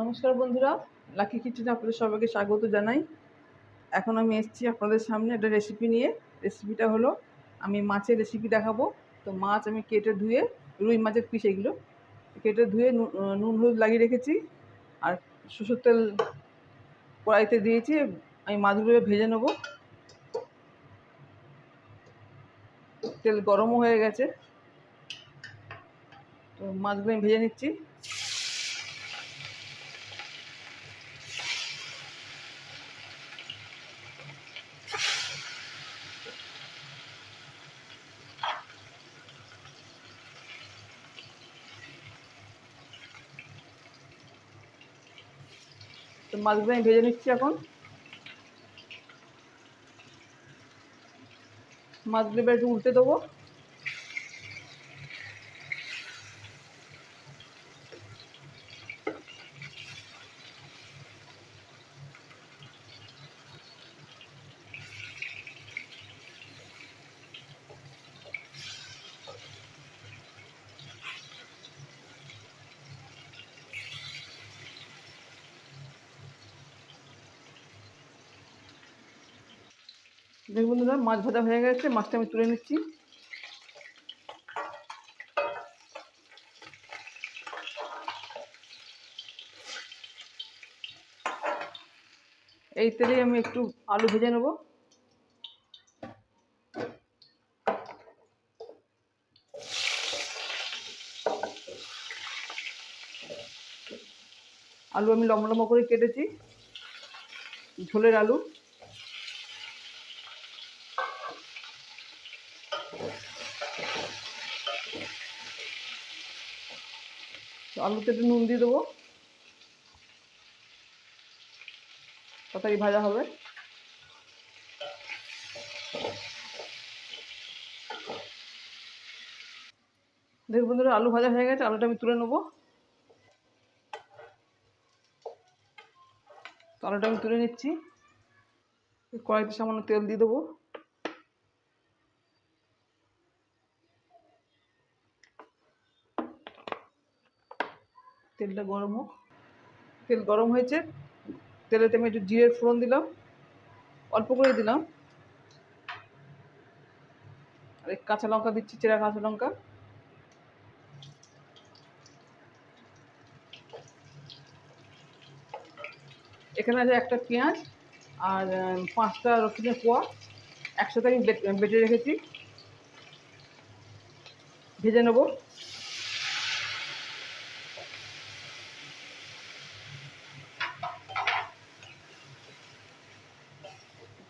নমস্কার বন্ধুরা, লাকি কিচেনে আপনাদের সবাইকে স্বাগত জানাই। এখন আমি এসেছি আপনাদের সামনে একটা রেসিপি নিয়ে। রেসিপিটা হলো, আমি মাছের রেসিপি দেখাবো। তো মাছ আমি কেটে ধুয়ে, রুই মাছের পিস এগুলো কেটে ধুয়ে নুন হলুদ লাগিয়ে রেখেছি। আর সরষের তেল কড়াইতে দিয়েছি, আমি মাছগুলো ভেজে নেবো। তেল গরমও হয়ে গেছে, তো মাছগুলো আমি ভেজে নিচ্ছি। তো মাছগুলো আমি ভেজে নিচ্ছি। এখন মাছগুলো এবার একটু উল্টে দেবো। দেখুন বন্ধুরা, মাছ ভাজা হয়ে গেছে, মাছটা আমি তুলে নিচ্ছি। এই তেলেই আমি একটু আলু ভেজে নেবো। আলু আমি লম্বা লম্বা করে কেটেছি, ঝোলের আলু। তো আলুতে একটু নুন দিয়ে দেবো, তাড়াতাড়ি ভাজা হবে। দেখুন বন্ধুরা, আলু ভাজা হয়ে গেছে, আলুটা আমি তুলে নেবো। তো আলুটা আমি তুলে নিচ্ছি। কড়াইতে সামান্য তেল দিয়ে দেবো। তেলটা গরম হোক। তেল গরম হয়েছে, তেলেতে আমি একটু জিরের ফোড়ন দিলাম, অল্প করে দিলাম। আর এক কাঁচা লঙ্কা দিচ্ছি, চেরা কাঁচা লঙ্কা। এখানে আছে একটা পেঁয়াজ আর 5টা রসুনের কোয়া, একসাথে আমি বেটে রেখেছি, ভেজে নেবো।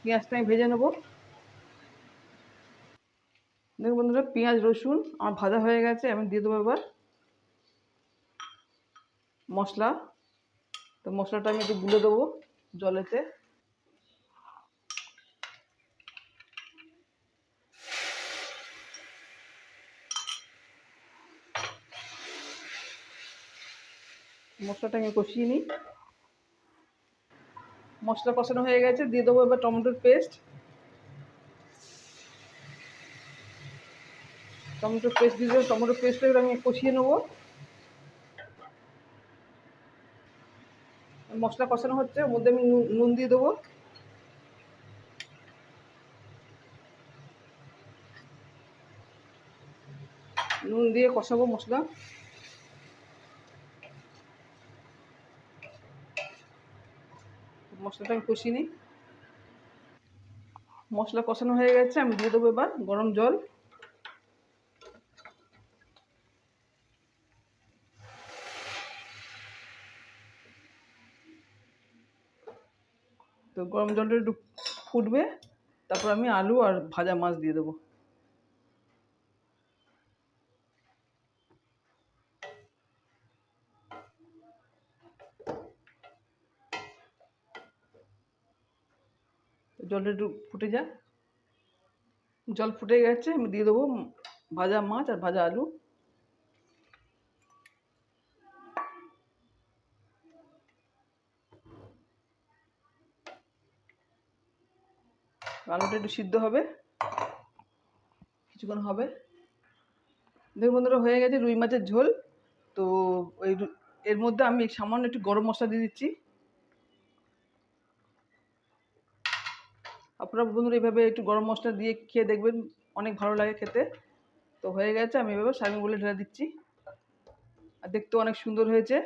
পেঁয়াজটা আমি ভেজে নেবো। দেখুন বন্ধুরা, পেঁয়াজ রসুন আমার ভাজা হয়ে গেছে, আমি দিয়ে দেবো এবার মশলা। তো মশলাটা আমি একটু গুলে দেবো জলেতে। মশলাটা আমি কষিয়ে নিই। মশলা কষানো হয়ে গেছে, দিয়ে দেবো এবার টমেটোর পেস্ট। টমেটোর পেস্ট দিয়ে দেবো, টমেটোর পেস্টটা এবার আমি কষিয়ে নেবো। মশলা কষানো হচ্ছে, ওর মধ্যে আমি নুন দিয়ে দেবো। নুন দিয়ে কষাবো মশলা। মশলাটা আমি কষিয়ে নিই। মশলা কষানো হয়ে গেছে, আমি দিয়ে দেবো এবার গরম জল। তো গরম জলটা একটু ফুটবে, তারপর আমি আলু আর ভাজা মাছ দিয়ে দেবো। জলটা একটু ফুটে যায়, জল ফুটে গেছে, আমি দিয়ে দেবো ভাজা মাছ আর ভাজা আলু। আলুটা একটু সিদ্ধ হবে, কিছুক্ষণ হবে। দেখুন বন্ধুরা, হয়ে গেছে রুই মাছের ঝোল। তো ওই এর মধ্যে আমি সামান্য একটু গরম মশলা দিয়ে দিচ্ছি। আপনারা বন্ধুরা এইভাবে একটু গরম মশলা দিয়ে খেয়ে দেখবেন, অনেক ভালো লাগে খেতে। তো হয়ে গেছে, আমি এভাবে সার্ভিং বলে ঢেলে দিচ্ছি। আর দেখতে অনেক সুন্দর হয়েছে।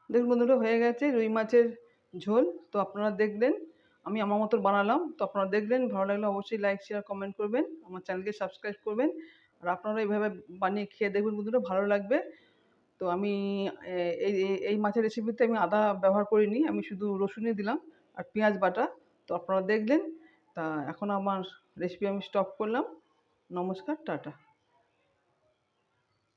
দেখুন বন্ধুরা, হয়ে গেছে রুই মাছের ঝোল। তো আপনারা দেখলেন, আমি আমার মতো বানালাম। তো আপনারা দেখলেন, ভালো লাগলে অবশ্যই লাইক শেয়ার কমেন্ট করবেন, আমার চ্যানেলকে সাবস্ক্রাইব করবেন। আর আপনারা এইভাবে বানিয়ে খেয়ে দেখবেন বন্ধুরা, ভালো লাগবে। তো আমি এই এই মাছের রেসিপিতে আমি আদা ব্যবহার করিনি, আমি শুধু রসুনই দিলাম আর পেঁয়াজ বাটা। তো আপনারা দেখলেন। তা এখন আমার রেসিপি আমি স্টপ করলাম। নমস্কার, টাটা।